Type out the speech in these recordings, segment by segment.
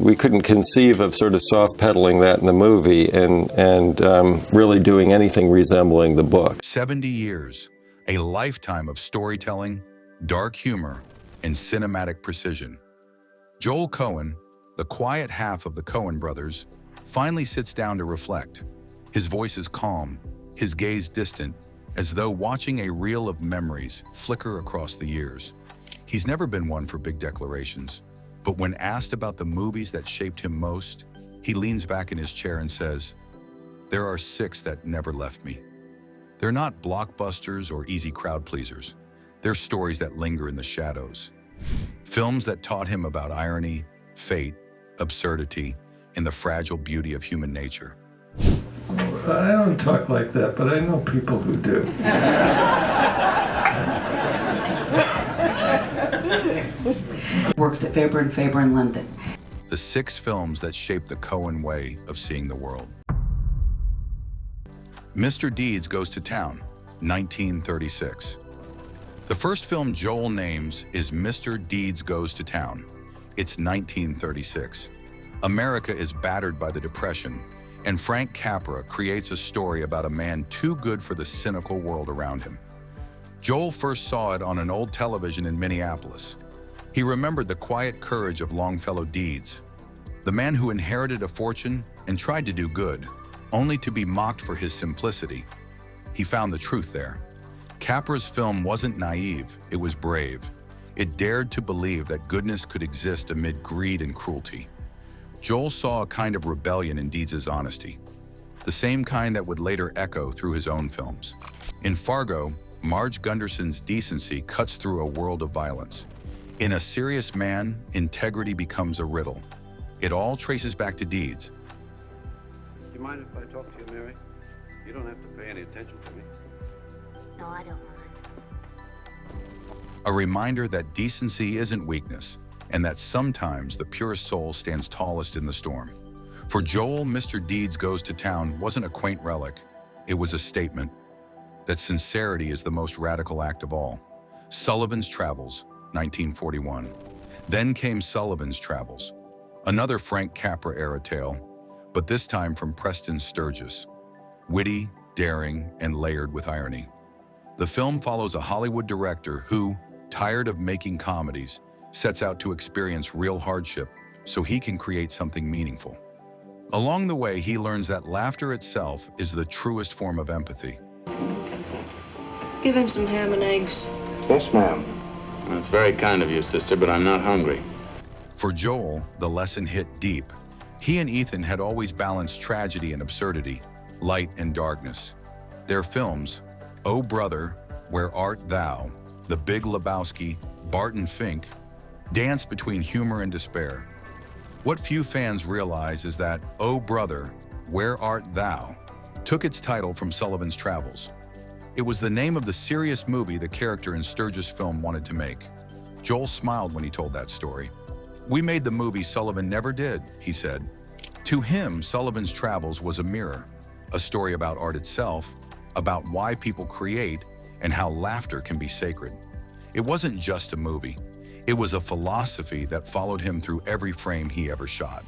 we couldn't conceive of sort of soft pedaling that in the movie and really doing anything resembling the book. 70 years, a lifetime of storytelling, dark humor, and cinematic precision. Joel Coen, the quiet half of the Coen brothers, finally sits down to reflect. His voice is calm, his gaze distant, as though watching a reel of memories flicker across the years. He's never been one for big declarations, but when asked about the movies that shaped him most, he leans back in his chair and says, "There are 6 that never left me." They're not blockbusters or easy crowd pleasers. They're stories that linger in the shadows. Films that taught him about irony, fate, absurdity, and the fragile beauty of human nature. I don't talk like that, but I know people who do. Works at Faber & Faber in London. The 6 films that shaped the Coen way of seeing the world. Mr. Deeds Goes to Town, 1936. The first film Joel names is Mr. Deeds Goes to Town. It's 1936. America is battered by the Depression, and Frank Capra creates a story about a man too good for the cynical world around him. Joel first saw it on an old television in Minneapolis. He remembered the quiet courage of Longfellow Deeds, the man who inherited a fortune and tried to do good, only to be mocked for his simplicity. He found the truth there. Capra's film wasn't naive, it was brave. It dared to believe that goodness could exist amid greed and cruelty. Joel saw a kind of rebellion in Deeds' honesty, the same kind that would later echo through his own films. In Fargo, Marge Gunderson's decency cuts through a world of violence. In A Serious Man, integrity becomes a riddle. It all traces back to Deeds. Do you mind if I talk to you, Mary? You don't have to pay any attention to me. No, I don't mind. A reminder that decency isn't weakness, and that sometimes the purest soul stands tallest in the storm. For Joel, Mr. Deeds Goes to Town wasn't a quaint relic. It was a statement that sincerity is the most radical act of all. Sullivan's Travels, 1941. Then came Sullivan's Travels, another Frank Capra-era tale, but this time from Preston Sturges. Witty, daring, and layered with irony. The film follows a Hollywood director who, tired of making comedies, sets out to experience real hardship so he can create something meaningful. Along the way, he learns that laughter itself is the truest form of empathy. Give him some ham and eggs. Yes, ma'am. That's very kind of you, sister, but I'm not hungry. For Joel, the lesson hit deep. He and Ethan had always balanced tragedy and absurdity, light and darkness. Their films, Oh Brother, Where Art Thou, The Big Lebowski, Barton Fink, dance between humor and despair. What few fans realize is that Oh Brother, Where Art Thou took its title from Sullivan's Travels. It was the name of the serious movie the character in Sturges' film wanted to make. Joel smiled when he told that story. "We made the movie Sullivan never did," he said. To him, Sullivan's Travels was a mirror, a story about art itself, about why people create, and how laughter can be sacred. It wasn't just a movie. It was a philosophy that followed him through every frame he ever shot.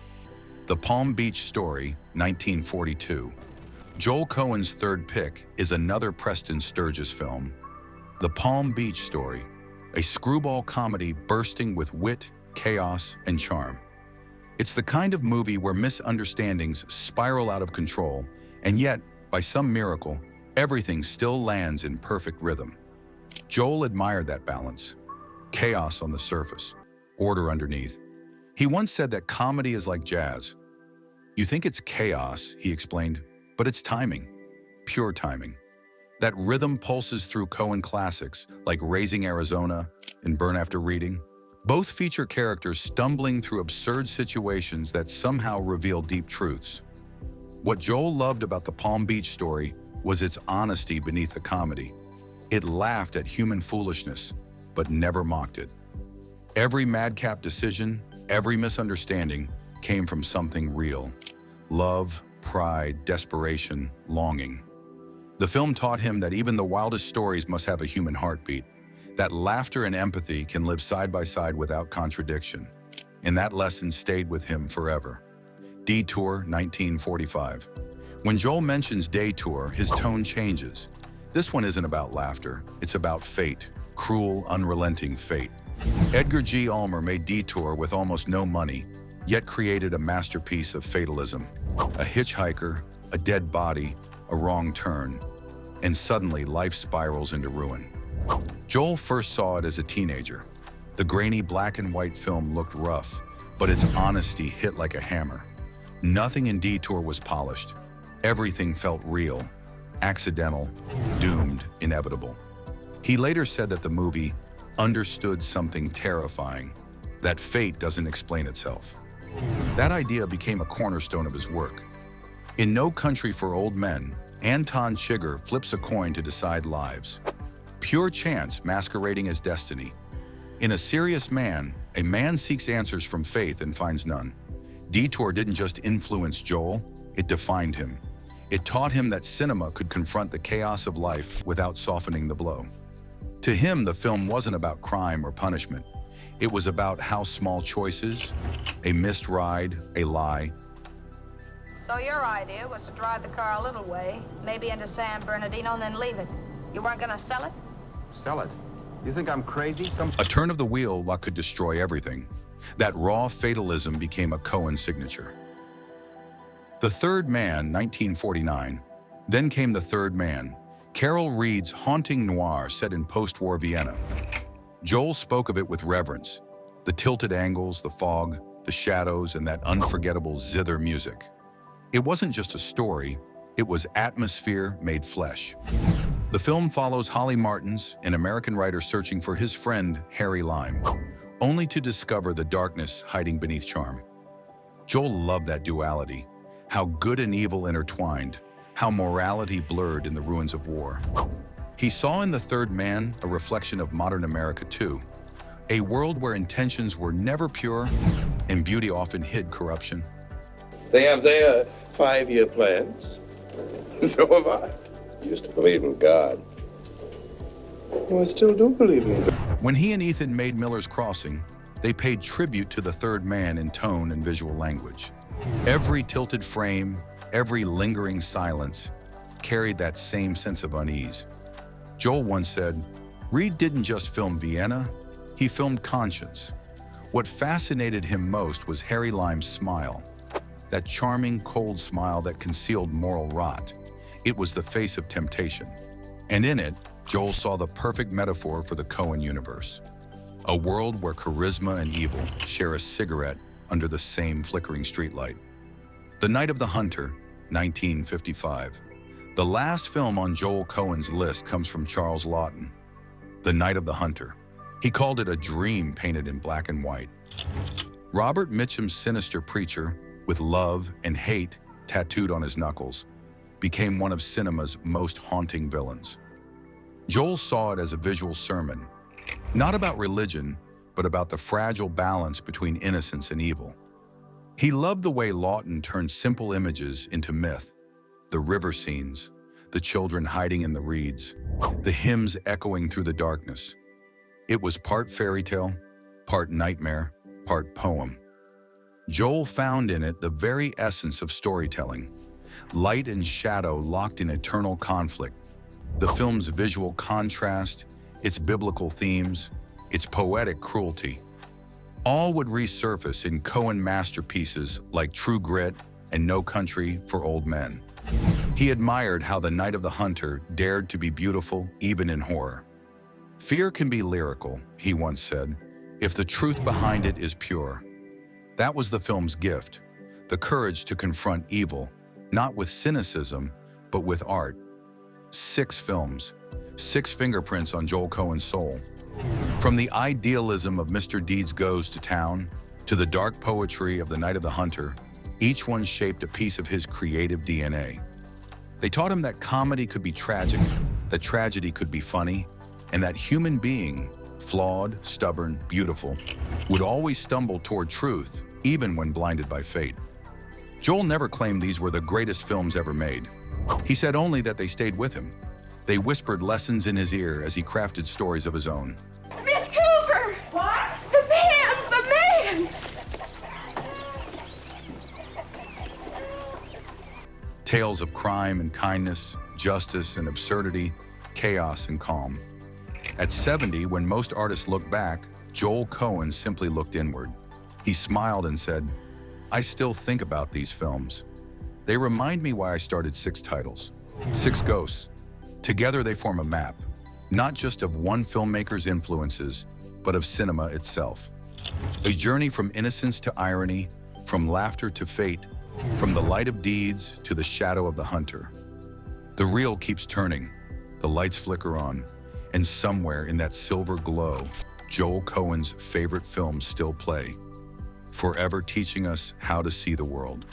The Palm Beach Story, 1942. Joel Coen's third pick is another Preston Sturges film, The Palm Beach Story, a screwball comedy bursting with wit, chaos, and charm. It's the kind of movie where misunderstandings spiral out of control, and yet, by some miracle, everything still lands in perfect rhythm. Joel admired that balance. Chaos on the surface, order underneath. He once said that comedy is like jazz. You think it's chaos, he explained, but it's timing, pure timing. That rhythm pulses through Coen classics like Raising Arizona and Burn After Reading. Both feature characters stumbling through absurd situations that somehow reveal deep truths. What Joel loved about The Palm Beach Story was its honesty beneath the comedy. It laughed at human foolishness, but never mocked it. Every madcap decision, every misunderstanding came from something real. Love, pride, desperation, longing. The film taught him that even the wildest stories must have a human heartbeat, that laughter and empathy can live side by side without contradiction. and that lesson stayed with him forever. Detour, 1945. When Joel mentions Detour, his tone changes. This one isn't about laughter, it's about fate, cruel, unrelenting fate. Edgar G. Ulmer made Detour with almost no money, yet created a masterpiece of fatalism. A hitchhiker, a dead body, a wrong turn, and suddenly life spirals into ruin. Joel first saw it as a teenager. The grainy black and white film looked rough, but its honesty hit like a hammer. Nothing in Detour was polished. Everything felt real, accidental, doomed, inevitable. He later said that the movie understood something terrifying, that fate doesn't explain itself. That idea became a cornerstone of his work. In No Country for Old Men, Anton Chigurh flips a coin to decide lives. Pure chance masquerading as destiny. In A Serious Man, a man seeks answers from faith and finds none. Detour didn't just influence Joel, it defined him. It taught him that cinema could confront the chaos of life without softening the blow. To him, the film wasn't about crime or punishment. It was about how small choices, a missed ride, a lie. So your idea was to drive the car a little way, maybe into San Bernardino, and then leave it. You weren't gonna sell it? Sell it? You think I'm crazy? A turn of the wheel what could destroy everything. That raw fatalism became a Coen signature. The Third Man, 1949. Then came The Third Man, Carol Reed's haunting noir set in post-war Vienna. Joel spoke of it with reverence. The tilted angles, the fog, the shadows, and that unforgettable zither music. It wasn't just a story, it was atmosphere made flesh. The film follows Holly Martins, an American writer searching for his friend, Harry Lime, only to discover the darkness hiding beneath charm. Joel loved that duality, how good and evil intertwined, how morality blurred in the ruins of war. He saw in The Third Man a reflection of modern America too, a world where intentions were never pure and beauty often hid corruption. They have their 5-year plans. So have I. Used to believe in God. Well, I still do believe in God. When he and Ethan made Miller's Crossing, they paid tribute to The Third Man in tone and visual language. Every tilted frame, every lingering silence carried that same sense of unease. Joel once said, Reed didn't just film Vienna, he filmed conscience. What fascinated him most was Harry Lime's smile, that charming, cold smile that concealed moral rot. It was the face of temptation. And in it, Joel saw the perfect metaphor for the Coen universe. A world where charisma and evil share a cigarette under the same flickering streetlight. The Night of the Hunter, 1955. The last film on Joel Coen's list comes from Charles Laughton. The Night of the Hunter. He called it a dream painted in black and white. Robert Mitchum's sinister preacher, with love and hate tattooed on his knuckles, became one of cinema's most haunting villains. Joel saw it as a visual sermon, not about religion, but about the fragile balance between innocence and evil. He loved the way Laughton turned simple images into myth, the river scenes, the children hiding in the reeds, the hymns echoing through the darkness. It was part fairy tale, part nightmare, part poem. Joel found in it the very essence of storytelling, light and shadow locked in eternal conflict, the film's visual contrast, its biblical themes, its poetic cruelty. All would resurface in Coen masterpieces like True Grit and No Country for Old Men. He admired how The Night of the Hunter dared to be beautiful even in horror. Fear can be lyrical, he once said, if the truth behind it is pure. That was the film's gift, the courage to confront evil, not with cynicism, but with art. 6 films, 6 fingerprints on Joel Coen's soul. From the idealism of Mr. Deeds Goes to Town to the dark poetry of The Night of the Hunter, each one shaped a piece of his creative DNA. They taught him that comedy could be tragic, that tragedy could be funny, and that human being, flawed, stubborn, beautiful, would always stumble toward truth, even when blinded by fate. Joel never claimed these were the greatest films ever made. He said only that they stayed with him. They whispered lessons in his ear as he crafted stories of his own. Miss Cooper! What? The man! Tales of crime and kindness, justice and absurdity, chaos and calm. At 70, when most artists look back, Joel Coen simply looked inward. He smiled and said, "I still think about these films. They remind me why I started 6 titles. 6 ghosts. Together they form a map, not just of one filmmaker's influences, but of cinema itself. A journey from innocence to irony, from laughter to fate, from the light of deeds to the shadow of the hunter. The reel keeps turning, the lights flicker on, and somewhere in that silver glow, Joel Coen's favorite films still play, forever teaching us how to see the world."